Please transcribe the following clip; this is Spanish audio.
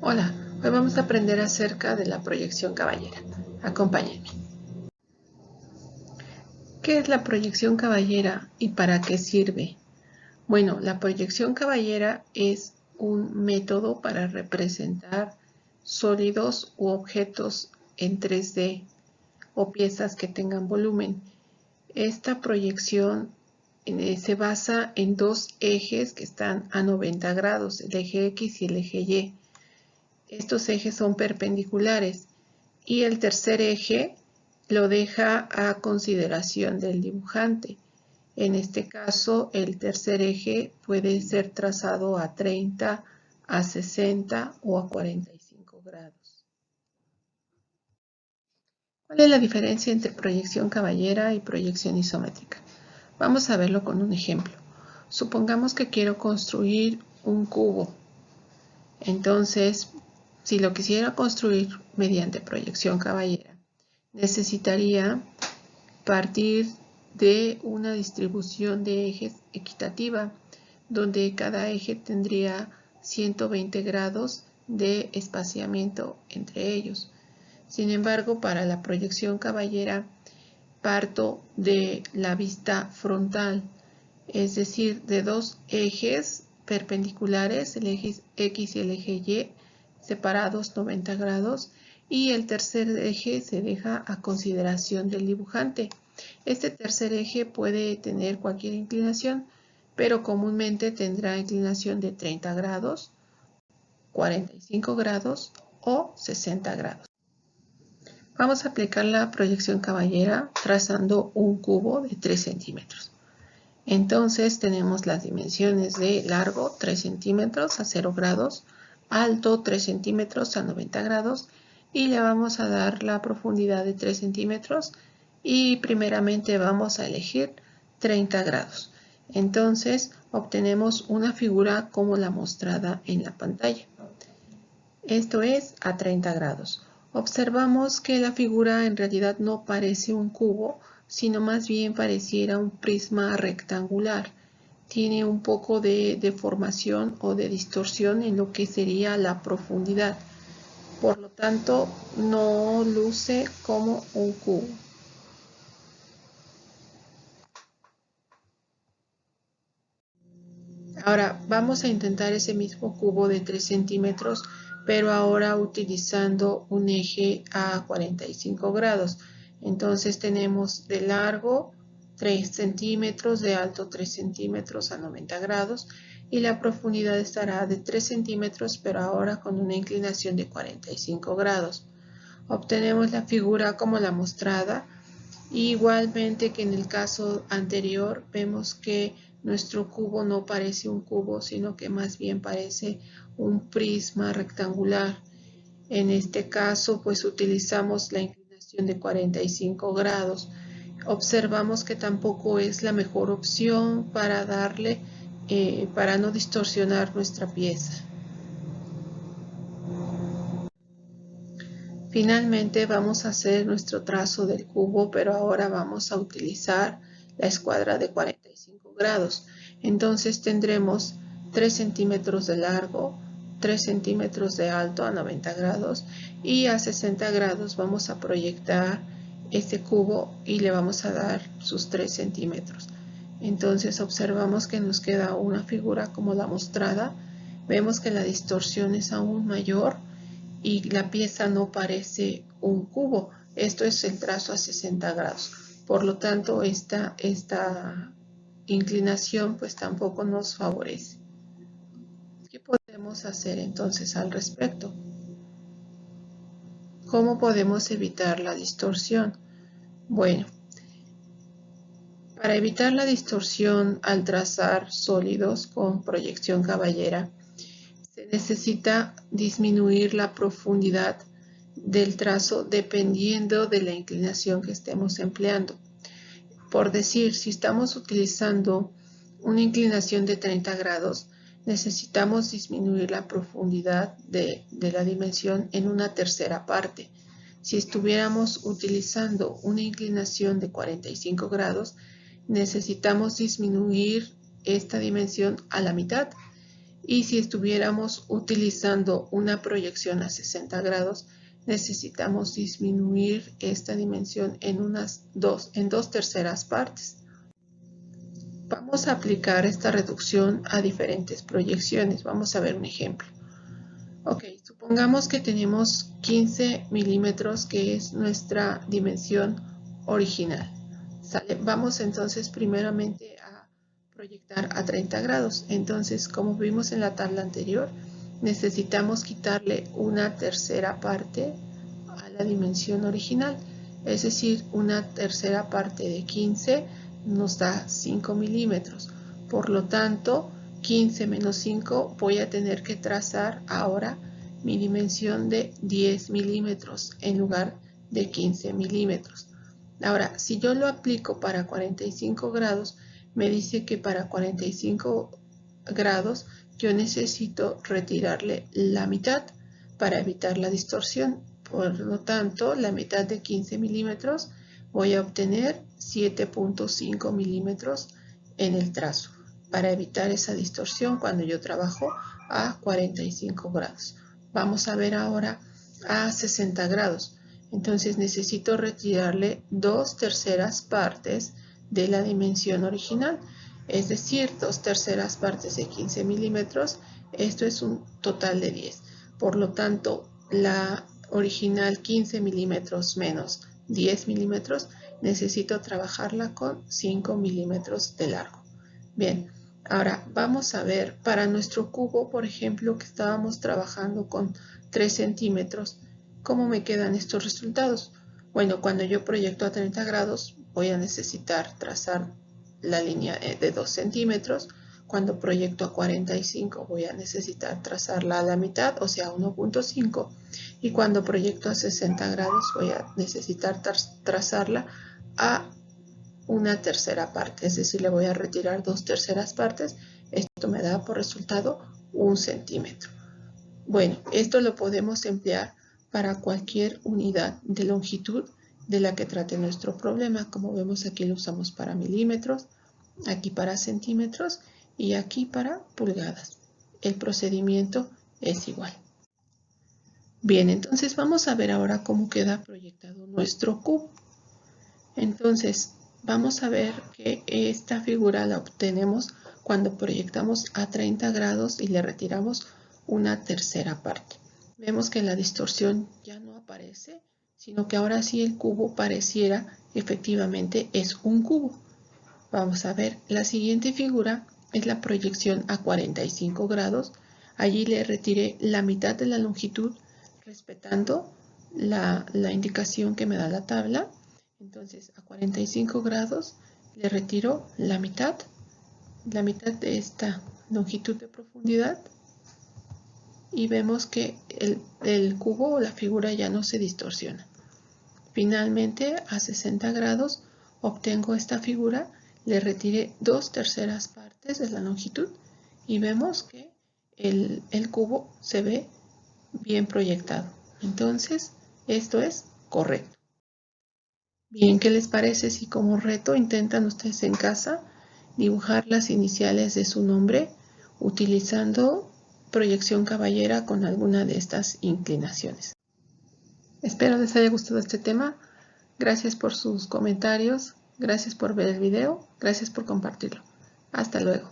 Hola, hoy vamos a aprender acerca de la proyección caballera. Acompáñenme. ¿Qué es la proyección caballera y para qué sirve? Bueno, la proyección caballera es un método para representar sólidos u objetos en 3D o piezas que tengan volumen. Esta proyección se basa en dos ejes que están a 90 grados, el eje X y el eje Y. Estos ejes son perpendiculares y el tercer eje lo deja a consideración del dibujante. En este caso, el tercer eje puede ser trazado a 30, a 60 o a 45 grados. ¿Cuál es la diferencia entre proyección caballera y proyección isométrica? Vamos a verlo con un ejemplo. Supongamos que quiero construir un cubo. Entonces, si lo quisiera construir mediante proyección caballera, necesitaría partir de una distribución de ejes equitativa, donde cada eje tendría 120 grados de espaciamiento entre ellos. Sin embargo, para la proyección caballera, parto de la vista frontal, es decir, de dos ejes perpendiculares, el eje X y el eje Y, separados 90 grados, y el tercer eje se deja a consideración del dibujante. Este tercer eje puede tener cualquier inclinación, pero comúnmente tendrá inclinación de 30 grados, 45 grados o 60 grados. Vamos a aplicar la proyección caballera trazando un cubo de 3 centímetros. Entonces tenemos las dimensiones de largo 3 centímetros a 0 grados, alto 3 centímetros a 90 grados y le vamos a dar la profundidad de 3 centímetros y primeramente vamos a elegir 30 grados. Entonces obtenemos una figura como la mostrada en la pantalla. Esto es a 30 grados. Observamos que la figura en realidad no parece un cubo, sino más bien pareciera un prisma rectangular. Tiene un poco de deformación o de distorsión en lo que sería la profundidad. Por lo tanto, no luce como un cubo. Ahora vamos a intentar ese mismo cubo de 3 centímetros, pero ahora utilizando un eje a 45 grados. Entonces tenemos de largo 3 centímetros, de alto 3 centímetros a 90 grados y la profundidad estará de 3 centímetros, pero ahora con una inclinación de 45 grados. Obtenemos la figura como la mostrada. Igualmente que en el caso anterior, vemos que nuestro cubo no parece un cubo, sino que más bien parece un prisma rectangular. En este caso, pues utilizamos la inclinación de 45 grados. Observamos que tampoco es la mejor opción para para no distorsionar nuestra pieza. Finalmente vamos a hacer nuestro trazo del cubo, pero ahora vamos a utilizar la escuadra de 45 grados. Entonces tendremos 3 centímetros de largo, 3 centímetros de alto a 90 grados y a 60 grados vamos a proyectar este cubo y le vamos a dar sus 3 centímetros. Entonces observamos que nos queda una figura como la mostrada. Vemos que la distorsión es aún mayor y la pieza no parece un cubo. Esto es el trazo a 60 grados. Por lo tanto, esta inclinación pues tampoco nos favorece. ¿Qué podemos hacer entonces al respecto? ¿Cómo podemos evitar la distorsión? Bueno, para evitar la distorsión al trazar sólidos con proyección caballera, se necesita disminuir la profundidad del trazo dependiendo de la inclinación que estemos empleando. Por decir, si estamos utilizando una inclinación de 30 grados, necesitamos disminuir la profundidad de la dimensión en una tercera parte. Si estuviéramos utilizando una inclinación de 45 grados, necesitamos disminuir esta dimensión a la mitad. Y si estuviéramos utilizando una proyección a 60 grados, necesitamos disminuir esta dimensión en dos terceras partes. Vamos a aplicar esta reducción a diferentes proyecciones. Vamos a ver un ejemplo. Ok, supongamos que tenemos 15 milímetros, que es nuestra dimensión original. ¿Sale? Vamos entonces primeramente a proyectar a 30 grados. Entonces, como vimos en la tabla anterior, necesitamos quitarle una tercera parte a la dimensión original. Es decir, una tercera parte de 15 nos da 5 milímetros. Por lo tanto, 15 menos 5, voy a tener que trazar ahora mi dimensión de 10 milímetros en lugar de 15 milímetros. Ahora, si yo lo aplico para 45 grados, me dice que para 45 grados yo necesito retirarle la mitad para evitar la distorsión. Por lo tanto, la mitad de 15 milímetros voy a obtener 7.5 milímetros en el trazo para evitar esa distorsión cuando yo trabajo a 45 grados. Vamos a ver ahora a 60 grados. Entonces necesito retirarle 2 terceras partes de la dimensión original, es decir, 2 terceras partes de 15 milímetros. Esto es un total de 10. Por lo tanto, la original 15 milímetros menos 10 milímetros, necesito trabajarla con 5 milímetros de largo. Bien, ahora vamos a ver para nuestro cubo, por ejemplo, que estábamos trabajando con 3 centímetros, ¿cómo me quedan estos resultados? Bueno, cuando yo proyecto a 30 grados, voy a necesitar trazar la línea de 2 centímetros. Cuando proyecto a 45, voy a necesitar trazarla a la mitad, o sea, 1.5. Y cuando proyecto a 60 grados, voy a necesitar trazarla a una tercera parte, es decir, le voy a retirar 2 terceras partes. Esto me da por resultado 1 centímetro. Bueno, esto lo podemos emplear para cualquier unidad de longitud de la que trate nuestro problema. Como vemos, aquí lo usamos para milímetros, aquí para centímetros y aquí para pulgadas. El procedimiento es igual. Bien, entonces vamos a ver ahora cómo queda proyectado nuestro cubo. Entonces, vamos a ver que esta figura la obtenemos cuando proyectamos a 30 grados y le retiramos una tercera parte. Vemos que la distorsión ya no aparece, sino que ahora sí el cubo pareciera efectivamente es un cubo. Vamos a ver, la siguiente figura es la proyección a 45 grados. Allí le retiré la mitad de la longitud respetando la indicación que me da la tabla. Entonces a 45 grados le retiro la mitad de esta longitud de profundidad y vemos que el cubo o la figura ya no se distorsiona. Finalmente a 60 grados obtengo esta figura, le retiré 2 terceras partes de la longitud y vemos que el cubo se ve bien proyectado. Entonces esto es correcto. Bien, ¿qué les parece si como reto intentan ustedes en casa dibujar las iniciales de su nombre utilizando proyección caballera con alguna de estas inclinaciones? Espero les haya gustado este tema. Gracias por sus comentarios, gracias por ver el video, gracias por compartirlo. Hasta luego.